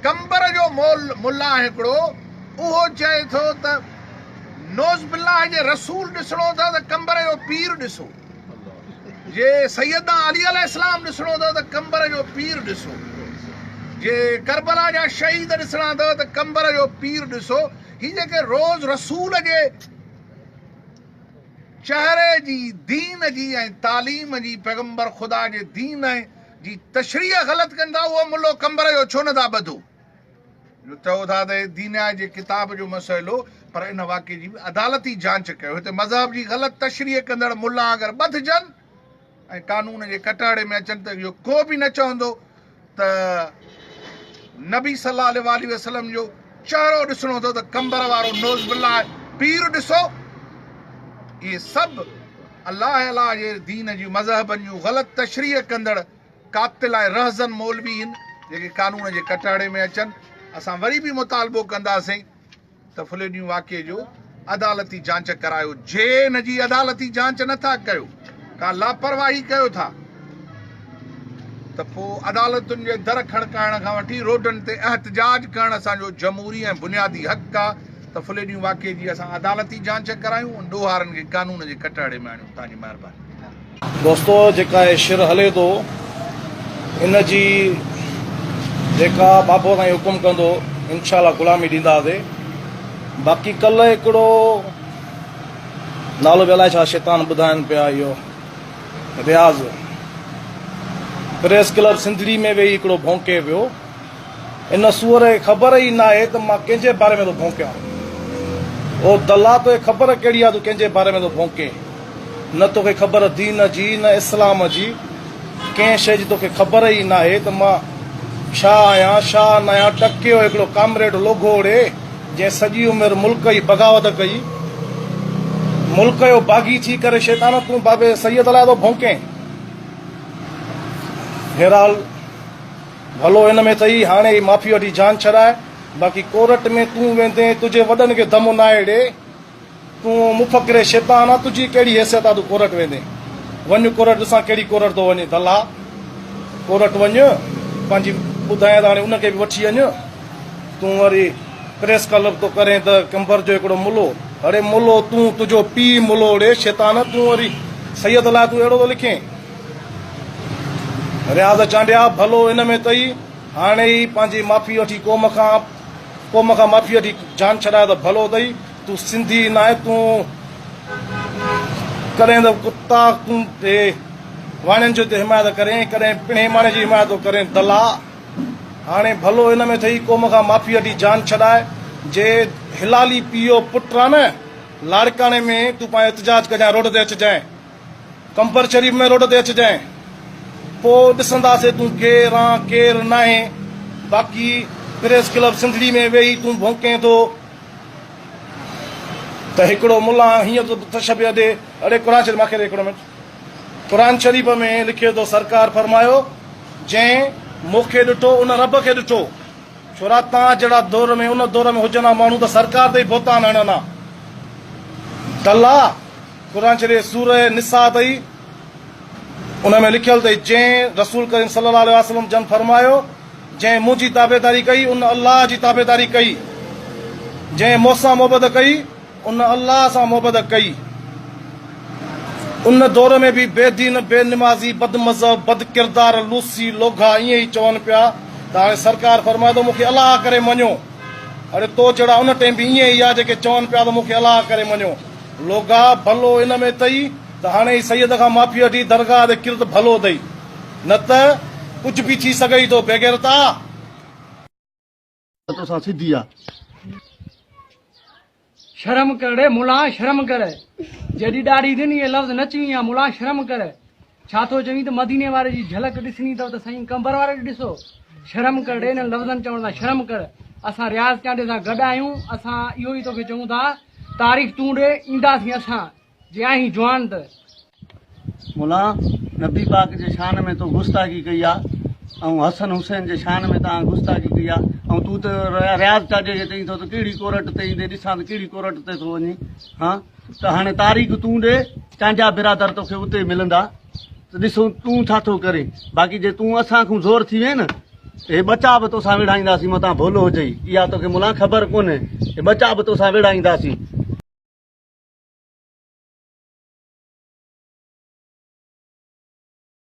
कंबर जो मुल्ला हिकिड़ो उहो चए थो त नौज़ बिल्लाह जे रसूल ॾिसणो अथव त कंबर जो पीर ॾिसो, जे सैयदना अली अलैहिस्सलाम ॾिसणो अथव त कंबर जो पीर ॾिसो, जे करबला जा शहीद ॾिसणा अथव त कंबर जो पीर ॾिसो। ही जेके रोज़ रसूल जे चेहरे जी, दीन जी ऐं तालीम जी, पैगंबर ख़ुदा जे दीन जी तशरीह ग़लति कनि था, उहो मुल्लो कंबर जो छो नथा ॿधो? चओ था त दीनिया जे किताब जो मसइलो, पर इन वाक़े जी बि अदालती जांच कयो। हिते मज़हब जी ग़लति तशरीह कंदड़ मुल्ला अगरि ॿधजनि ऐं कानून जे कटाड़े में अचनि त इहो को बि न चवंदो त नबी सल्लल्लाहु अलैहि वसल्लम जो चहिरो ॾिसणो अथव त कंबर वारो नौज़ बिल्लाह पीर ॾिसो। इहे सभु अलाह जे दीन जूं मज़हबनि जूं ग़लति तशरीह कंदड़ कातिल ऐं रहज़न मौलवी आहिनि जेके कानून जे कटाड़े में अचनि। असां वरी बि मुतालबो कंदासीं त फुलेनियूं वाक़े जो अदालती जांच करायो। जे इन जी अदालती जांच नथा कयो, का लापरवाही कयो था, त पोइ अदालतुनि जे दर खड़काइण खां वठी रोडनि ते एहतजाज करणु असांजो जमहूरी ऐं बुनियादी हक़ आहे। त फुलेनियूं वाक़े जी असां अदालती जांच करायूं, ॾोहारनि खे कानून जे कटाड़े में आणियूं। तव्हांजी महिरबानी। दोस्तो, जेका शिर हले थो इन जी जेका बाबो ताईं हुकुम कंदो इंशाअल्लाह ग़ुलामी ॾींदासीं। बाक़ी कल्ह हिकिड़ो नालो बि अलाए छा शैतान ॿुधाइनि पिया, इहो रियाज़ प्रेस क्लब सिंधड़ी में वेही हिकिड़ो भौंके पियो। इन सूअर खे ख़बर ई न आहे त मां कंहिंजे बारे में थो भौंकियां। ओ दल्ला, तोखे ख़बर कहिड़ी आहे तूं कंहिंजे बारे में थो भौंके? न तोखे ख़बर दीन जी, न इस्लाम जी, कंहिं शइ जी तोखे ख़बर ई न आहे त मां छा आहियां छा न आहियां। टकियो हिकिड़ो कामरेड लोघोड़े जंहिं सॼी उमिरि मुल्क जी बग़ावत कई, मुल्क जो बाग़ी थी करे शैतान तूं बाबे सैयद लाइ थो भौंके। बहरहाल भलो हिन में अथई, हाणे ई माफ़ी वठी जान छॾाए। बाक़ी कोर्ट में तूं वेंदे तुंहिंजे वॾनि खे दम न आहे ॾे, तूं मुफ़किर शैतान आहे, तुंहिंजी कहिड़ी हैसियत आहे तूं कोर्ट वेंदे? वञ कोर्ट ॾिसां कहिड़ी कोर्ट थो वञे। दल्ला, कोर्ट वञ, पंहिंजी ॿुधाए त हाणे उनखे बि वठी वञ। तूं वरी प्रेस क्लब थो करें त कंबर जो हिकिड़ो मुल्लो, अड़े मुल्लो तूं, तुंहिंजो पीउ मुल्लो ॾे शैतान, तूं वरी सैयद लाइ तूं अहिड़ो थो लिखें? रियाज़ चांडिया, भलो हिन में अथई, हाणे ई पंहिंजी माफ़ी वठी क़ौम खां माफ़ी वठी जान छॾाए त भलो अथई। तूं सिंधी न आहे, तूं कॾहिं त कुता तूं वाणियुनि जो ते हिमायत करें, कॾहिं पिणे माणे जी हिमायत थो करें। दल्ला, हाणे भलो हिन में अथई, क़ौम खां माफ़ी वठी जान छॾाए। जे हिलाली पीओ पुट आहे न लाड़काणे में, तूं पंहिंजो एहतजाज कजांइ, रोड ते अचिजांइ, कंबर शरीफ़ में रोड ते अचिजांइ, पोइ ॾिसंदासीं तूं केरु आहीं केरु न आहे। बाक़ी प्रेस क्लब सिंधड़ी में वेही तूं भौंके थो त हिकिड़ो मुल्ला हीअं थो तशबीह ॾे। अड़े क़ुरान शरीफ़ मूंखे हिकिड़ो मिनट, क़ुरान शरीफ़ में लिखियो थो, सरकार फरमायो, जंहिं मूंखे ॾिठो उन रब खे ॾिठो। छोरा तव्हां जहिड़ा दौर में उन दौर में हुजनि माण्हू त सरकार ते ई बोतान हणनि। दल्ला, क़ुरान शरीफ़ सूरह निसा अथई, उन में लिखियल अथई, जंहिं रसूल करीम सल्लल्लाहु अलैहि वसल्लम जन फरमायो, जंहिं मुंहिंजी ताबेदारी कई उन अल्लाह जी ताबेदारी कई, जंहिं मूंसां मोहबत कई उन अल्लाह सां मोहबत कई। उन दौर में बि बेदीन, बेनिमाज़ी, बदमज़हब, बद किरदार, लूसी, लोघा ईअं ई चवनि पिया। त हाणे सरकार फरमाए थो मूंखे अलाह करे मञो। अड़े तो जहिड़ा उन टाइम बि ईअं ई आहे जेके चवनि पिया त मूंखे अलाह करे मञो। लोघा, भलो हिन में अथई त हाणे ई सैयद खां माफ़ी वठी दरगाह ते किरत भलो अथई, न त कुझु बि थी सघई थो। बेगैरता तोसां सिधी आहे। शर्म करे मुला, शर्म करे। जॾहिं ॾाढी दिन ये लफ़्ज़ न चई आहे, मुला शर्म करे। छा थो चवीं त मदीने वारे जी झलक ॾिसणी अथव त साईं कंबर वारे ॾिसो। शर्म करे, हिन लफ़्ज़नि चवण सां शर्म कर। असां रियाज़ चांडे सां गॾु आहियूं, असां इहो ई तोखे चऊं था, तारीख़ तूं ॾे, ईंदासीं असां जे आहीं जवान। त मुला, नबी पाक जे शान में तो गुस्ताखी कई आहे, ऐं हसन हुसैन जे शान में तव्हां गुस्ताखी कई आहे। ऐं तूं त रियाज़ चांडे खे चई थो त कहिड़ी कोरट ते ईंदे, ॾिसां त कहिड़ी कोरट ते थो वञे। हा, त हाणे तारीख़ तूं ॾे, चांजा बिरादर तोखे उते मिलंदा, त ॾिसो तूं छा थो करे। बाक़ी जे तूं असां खां ज़ोर थी वए न हे बचा बि तोसां विढ़ाईंदासीं मतां भुल हुजई इहा तोखे मुला ख़बर कोन्हे हे बचा बि तोसां विढ़ाईंदासीं